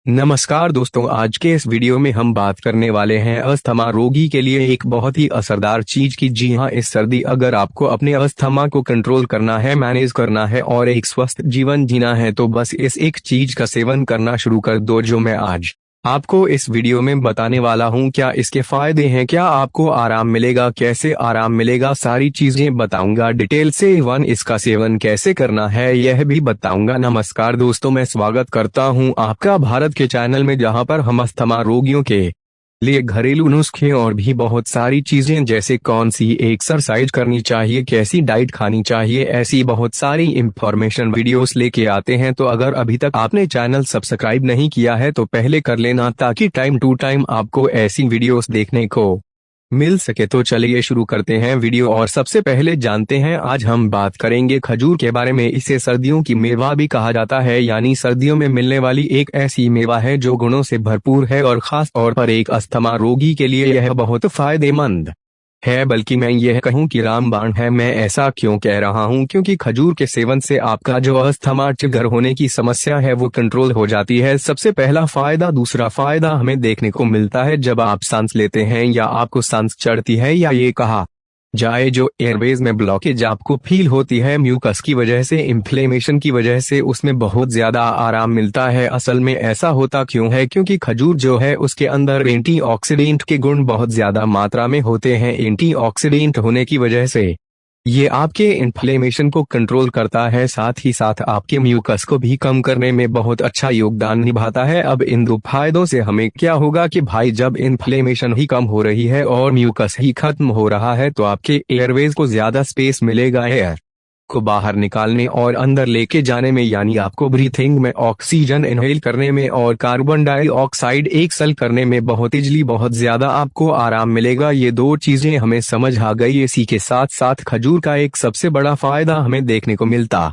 नमस्कार दोस्तों, आज के इस वीडियो में हम बात करने वाले हैं अस्थमा रोगी के लिए एक बहुत ही असरदार चीज की। जी हां, इस सर्दी अगर आपको अपने अस्थमा को कंट्रोल करना है, मैनेज करना है और एक स्वस्थ जीवन जीना है तो बस इस एक चीज का सेवन करना शुरू कर दो, जो मैं आज आपको इस वीडियो में बताने वाला हूं। क्या इसके फायदे हैं, क्या आपको आराम मिलेगा, कैसे आराम मिलेगा, सारी चीजें बताऊंगा डिटेल से। इसका सेवन कैसे करना है यह भी बताऊंगा। नमस्कार दोस्तों, मैं स्वागत करता हूं आपका भारत के चैनल में, जहां पर हम अस्थमा रोगियों के लिए घरेलू नुस्खे और भी बहुत सारी चीजें, जैसे कौन सी एक्सरसाइज करनी चाहिए, कैसी डाइट खानी चाहिए, ऐसी बहुत सारी इंफॉर्मेशन वीडियोस लेके आते हैं। तो अगर अभी तक आपने चैनल सब्सक्राइब नहीं किया है तो पहले कर लेना, ताकि टाइम टू टाइम आपको ऐसी वीडियोस देखने को मिल सके। तो चलिए शुरू करते हैं वीडियो। और सबसे पहले जानते हैं, आज हम बात करेंगे खजूर के बारे में। इसे सर्दियों की मेवा भी कहा जाता है, यानी सर्दियों में मिलने वाली एक ऐसी मेवा है जो गुणों से भरपूर है और खास तौर पर एक अस्थमा रोगी के लिए यह बहुत फायदेमंद है, बल्कि मैं यह कहूं कि रामबाण है। मैं ऐसा क्यों कह रहा हूं? क्योंकि खजूर के सेवन से आपका जो अस्थमा ट्रिगर होने की समस्या है वो कंट्रोल हो जाती है। सबसे पहला फायदा। दूसरा फायदा हमें देखने को मिलता है जब आप सांस लेते हैं या आपको सांस चढ़ती है, या ये कहा जाए जो एयरवेज में ब्लॉकेज आपको फील होती है म्यूकस की वजह से, इन्फ्लेमेशन की वजह से, उसमें बहुत ज्यादा आराम मिलता है। असल में ऐसा होता क्यों है? क्योंकि खजूर जो है उसके अंदर एंटीऑक्सीडेंट के गुण बहुत ज्यादा मात्रा में होते हैं। एंटीऑक्सीडेंट होने की वजह से ये आपके इन्फ्लेमेशन को कंट्रोल करता है, साथ ही साथ आपके म्यूकस को भी कम करने में बहुत अच्छा योगदान निभाता है। अब इन दो फायदों से हमें क्या होगा कि भाई, जब इन्फ्लेमेशन ही कम हो रही है और म्यूकस ही खत्म हो रहा है तो आपके एयरवेज को ज्यादा स्पेस मिलेगा एयर को बाहर निकालने और अंदर लेके जाने में, यानी आपको ब्रीथिंग में, ऑक्सीजन इनहेल करने में और कार्बन डाइऑक्साइड एक्सहेल करने में बहुत इजली, बहुत ज्यादा आपको आराम मिलेगा। ये दो चीजें हमें समझ आ गई। इसी के साथ साथ खजूर का एक सबसे बड़ा फायदा हमें देखने को मिलता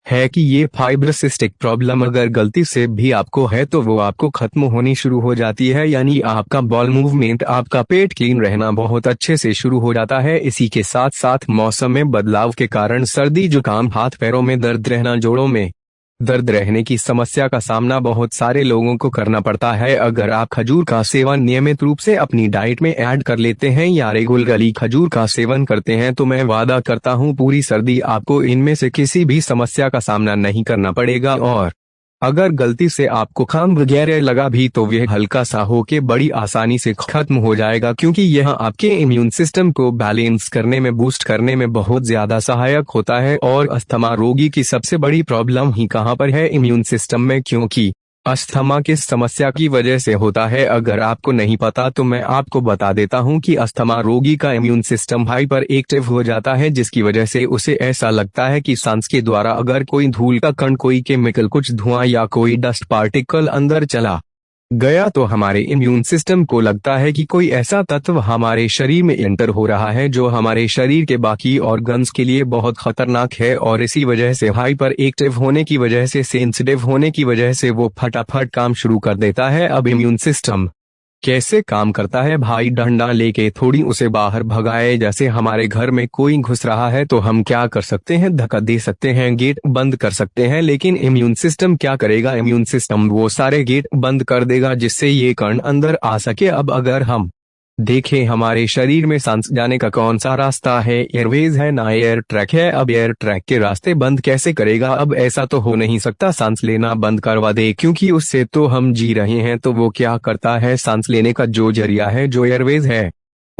है कि ये फाइब्रोसिस्टिक प्रॉब्लम अगर गलती से भी आपको है तो वो आपको खत्म होनी शुरू हो जाती है, यानी आपका बॉल मूवमेंट, आपका पेट क्लीन रहना बहुत अच्छे से शुरू हो जाता है। इसी के साथ साथ मौसम में बदलाव के कारण सर्दी जुकाम, हाथ पैरों में दर्द रहना, जोड़ों में दर्द रहने की समस्या का सामना बहुत सारे लोगों को करना पड़ता है। अगर आप खजूर का सेवन नियमित रूप से अपनी डाइट में ऐड कर लेते हैं या रेगुलरली खजूर का सेवन करते हैं तो मैं वादा करता हूं पूरी सर्दी आपको इनमें से किसी भी समस्या का सामना नहीं करना पड़ेगा। और अगर गलती से आपको खांसी वगैरह लगा भी तो वह हल्का सा होके बड़ी आसानी से खत्म हो जाएगा, क्योंकि यह आपके इम्यून सिस्टम को बैलेंस करने में, बूस्ट करने में बहुत ज्यादा सहायक होता है। और अस्थमा रोगी की सबसे बड़ी प्रॉब्लम ही कहाँ पर है? इम्यून सिस्टम में, क्योंकि अस्थमा किस समस्या की वजह से होता है अगर आपको नहीं पता तो मैं आपको बता देता हूं कि अस्थमा रोगी का इम्यून सिस्टम हाइपर एक्टिव हो जाता है, जिसकी वजह से उसे ऐसा लगता है कि सांस के द्वारा अगर कोई धूल का कण, कोई केमिकल, कुछ धुआं या कोई डस्ट पार्टिकल अंदर चला गया तो हमारे इम्यून सिस्टम को लगता है कि कोई ऐसा तत्व हमारे शरीर में एंटर हो रहा है जो हमारे शरीर के बाकी ऑर्गन्स के लिए बहुत खतरनाक है। और इसी वजह से, हाइपर एक्टिव होने की वजह से, सेंसिटिव होने की वजह से वो फटाफट काम शुरू कर देता है। अब इम्यून सिस्टम कैसे काम करता है भाई? डंडा लेके थोड़ी उसे बाहर भगाए। जैसे हमारे घर में कोई घुस रहा है तो हम क्या कर सकते हैं? धक्का दे सकते हैं, गेट बंद कर सकते हैं। लेकिन इम्यून सिस्टम क्या करेगा? इम्यून सिस्टम वो सारे गेट बंद कर देगा जिससे ये कण अंदर आ सके। अब अगर हम देखें हमारे शरीर में सांस जाने का कौन सा रास्ता है? एयरवेज है ना, एयर ट्रैक है। अब एयर ट्रैक के रास्ते बंद कैसे करेगा? अब ऐसा तो हो नहीं सकता सांस लेना बंद करवा दे, क्योंकि उससे तो हम जी रहे हैं। तो वो क्या करता है? सांस लेने का जो जरिया है, जो एयरवेज है,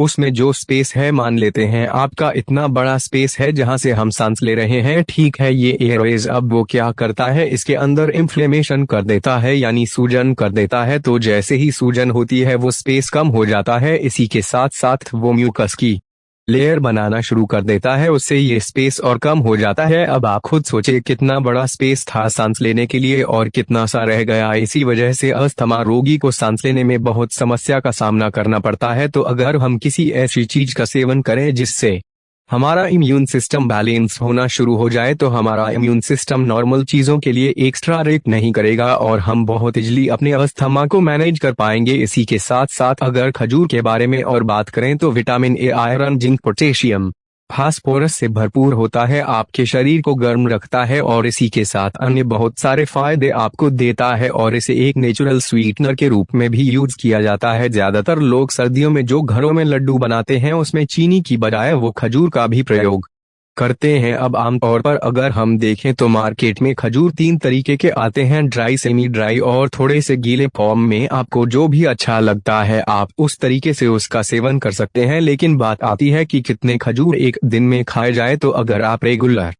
उसमें जो स्पेस है, मान लेते हैं आपका इतना बड़ा स्पेस है जहां से हम सांस ले रहे हैं, ठीक है, ये एयरवेज अब वो क्या करता है? इसके अंदर इन्फ्लेमेशन कर देता है, यानी सूजन कर देता है। तो जैसे ही सूजन होती है वो स्पेस कम हो जाता है। इसी के साथ साथ वो म्यूकस की लेयर बनाना शुरू कर देता है, उससे ये स्पेस और कम हो जाता है। अब आप खुद सोचे कितना बड़ा स्पेस था सांस लेने के लिए और कितना सा रह गया। इसी वजह से अस्थमा रोगी को सांस लेने में बहुत समस्या का सामना करना पड़ता है। तो अगर हम किसी ऐसी चीज का सेवन करें जिससे हमारा इम्यून सिस्टम बैलेंस होना शुरू हो जाए तो हमारा इम्यून सिस्टम नॉर्मल चीजों के लिए एक्स्ट्रा रिएक्ट नहीं करेगा और हम बहुत इजली अपने अस्थमा को मैनेज कर पाएंगे। इसी के साथ साथ अगर खजूर के बारे में और बात करें तो vitamin A, iron, zinc, potassium, phosphorus से भरपूर होता है, आपके शरीर को गर्म रखता है और इसी के साथ अन्य बहुत सारे फायदे आपको देता है और इसे एक नेचुरल स्वीटनर के रूप में भी यूज किया जाता है। ज्यादातर लोग सर्दियों में जो घरों में लड्डू बनाते हैं उसमें चीनी की बजाय वो खजूर का भी प्रयोग करते हैं। अब आमतौर पर अगर हम देखें तो मार्केट में खजूर 3 तरीके के आते हैं, ड्राई, सेमी ड्राई और थोड़े से गीले फॉर्म में। आपको जो भी अच्छा लगता है आप उस तरीके से उसका सेवन कर सकते हैं, लेकिन बात आती है कि कितने खजूर एक दिन में खाए जाए। तो अगर आप रेगुलर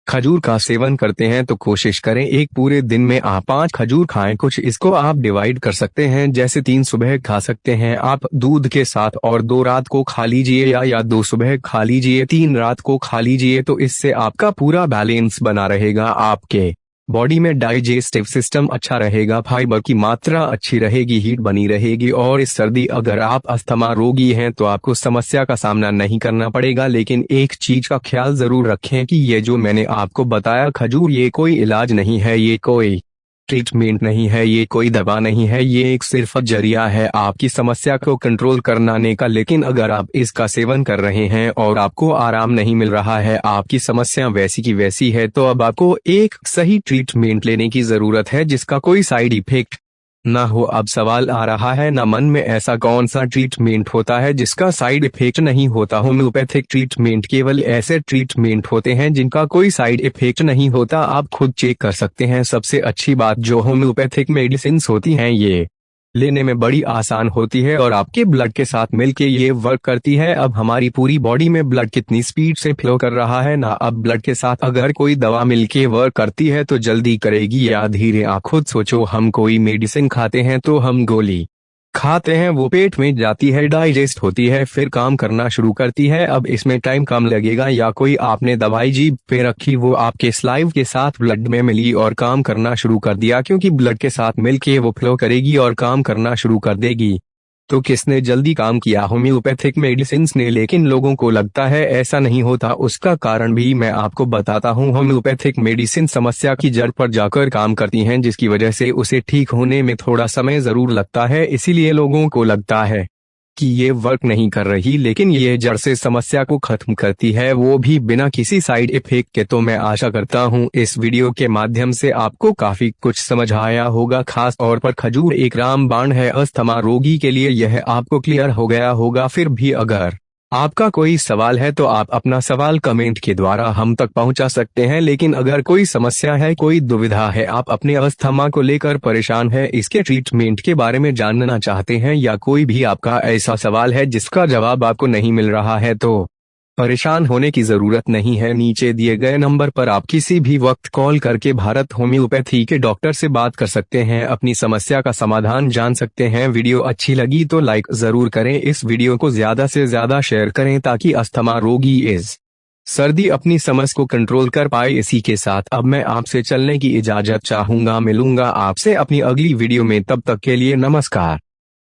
खजूर का सेवन करते हैं तो कोशिश करें एक पूरे दिन में आप 5 खजूर खाएं। कुछ इसको आप डिवाइड कर सकते हैं, जैसे 3 सुबह खा सकते हैं आप दूध के साथ और 2 रात को खा लीजिए, या 2 सुबह खा लीजिए 3 रात को खा लीजिए। तो इससे आपका पूरा बैलेंस बना रहेगा, आपके बॉडी में डाइजेस्टिव सिस्टम अच्छा रहेगा, फाइबर की मात्रा अच्छी रहेगी, हीट बनी रहेगी। और इस सर्दी अगर आप अस्थमा रोगी हैं तो आपको समस्या का सामना नहीं करना पड़ेगा। लेकिन एक चीज का ख्याल जरूर रखें कि ये जो मैंने आपको बताया खजूर, ये कोई इलाज नहीं है, ये कोई ट्रीटमेंट नहीं है, ये कोई दवा नहीं है, ये एक सिर्फ जरिया है आपकी समस्या को कंट्रोल करने का। लेकिन अगर आप इसका सेवन कर रहे हैं और आपको आराम नहीं मिल रहा है, आपकी समस्या वैसी की वैसी है, तो अब आपको एक सही ट्रीटमेंट लेने की जरूरत है जिसका कोई साइड इफेक्ट ना हो। अब सवाल आ रहा है ना मन में, ऐसा कौन सा ट्रीटमेंट होता है जिसका साइड इफेक्ट नहीं होता? होम्योपैथिक ट्रीटमेंट केवल ऐसे ट्रीटमेंट होते हैं जिनका कोई साइड इफेक्ट नहीं होता। आप खुद चेक कर सकते हैं। सबसे अच्छी बात जो होम्योपैथिक मेडिसिन होती हैं, ये लेने में बड़ी आसान होती है और आपके ब्लड के साथ मिलके ये वर्क करती है। अब हमारी पूरी बॉडी में ब्लड कितनी स्पीड से फ्लो कर रहा है ना, अब ब्लड के साथ अगर कोई दवा मिलके वर्क करती है तो जल्दी करेगी या धीरे, आप खुद सोचो। हम कोई मेडिसिन खाते हैं तो हम गोली खाते हैं, वो पेट में जाती है, डाइजेस्ट होती है, फिर काम करना शुरू करती है। अब इसमें टाइम कम लगेगा। या कोई आपने दवाई जीभ पे रखी, वो आपके स्लाइव के साथ ब्लड में मिली और काम करना शुरू कर दिया, क्योंकि ब्लड के साथ मिलके वो फ्लो करेगी और काम करना शुरू कर देगी। तो किसने जल्दी काम किया? होम्योपैथिक मेडिसिन ने। लेकिन लोगों को लगता है ऐसा नहीं होता, उसका कारण भी मैं आपको बताता हूँ। होम्योपैथिक मेडिसिन समस्या की जड़ पर जाकर काम करती हैं, जिसकी वजह से उसे ठीक होने में थोड़ा समय जरूर लगता है। इसीलिए लोगों को लगता है कि ये वर्क नहीं कर रही, लेकिन ये जड़ से समस्या को खत्म करती है, वो भी बिना किसी साइड इफेक्ट के। तो मैं आशा करता हूँ इस वीडियो के माध्यम से आपको काफी कुछ समझ आया होगा। खास तौर पर खजूर एक रामबाण है अस्थमा रोगी के लिए, यह आपको क्लियर हो गया होगा। फिर भी अगर आपका कोई सवाल है तो आप अपना सवाल कमेंट के द्वारा हम तक पहुंचा सकते हैं। लेकिन अगर कोई समस्या है, कोई दुविधा है, आप अपने अस्थमा को लेकर परेशान है, इसके ट्रीटमेंट के बारे में जानना चाहते हैं, या कोई भी आपका ऐसा सवाल है जिसका जवाब आपको नहीं मिल रहा है, तो परेशान होने की जरूरत नहीं है। नीचे दिए गए नंबर पर आप किसी भी वक्त कॉल करके भारत होम्योपैथी के डॉक्टर से बात कर सकते हैं, अपनी समस्या का समाधान जान सकते हैं। वीडियो अच्छी लगी तो लाइक जरूर करें, इस वीडियो को ज्यादा से ज्यादा शेयर करें ताकि अस्थमा रोगी इस सर्दी अपनी समस्या को कंट्रोल कर पाए। इसी के साथ अब मैं आपसे चलने की इजाजत चाहूंगा। मिलूंगा आपसे अपनी अगली वीडियो में, तब तक के लिए नमस्कार।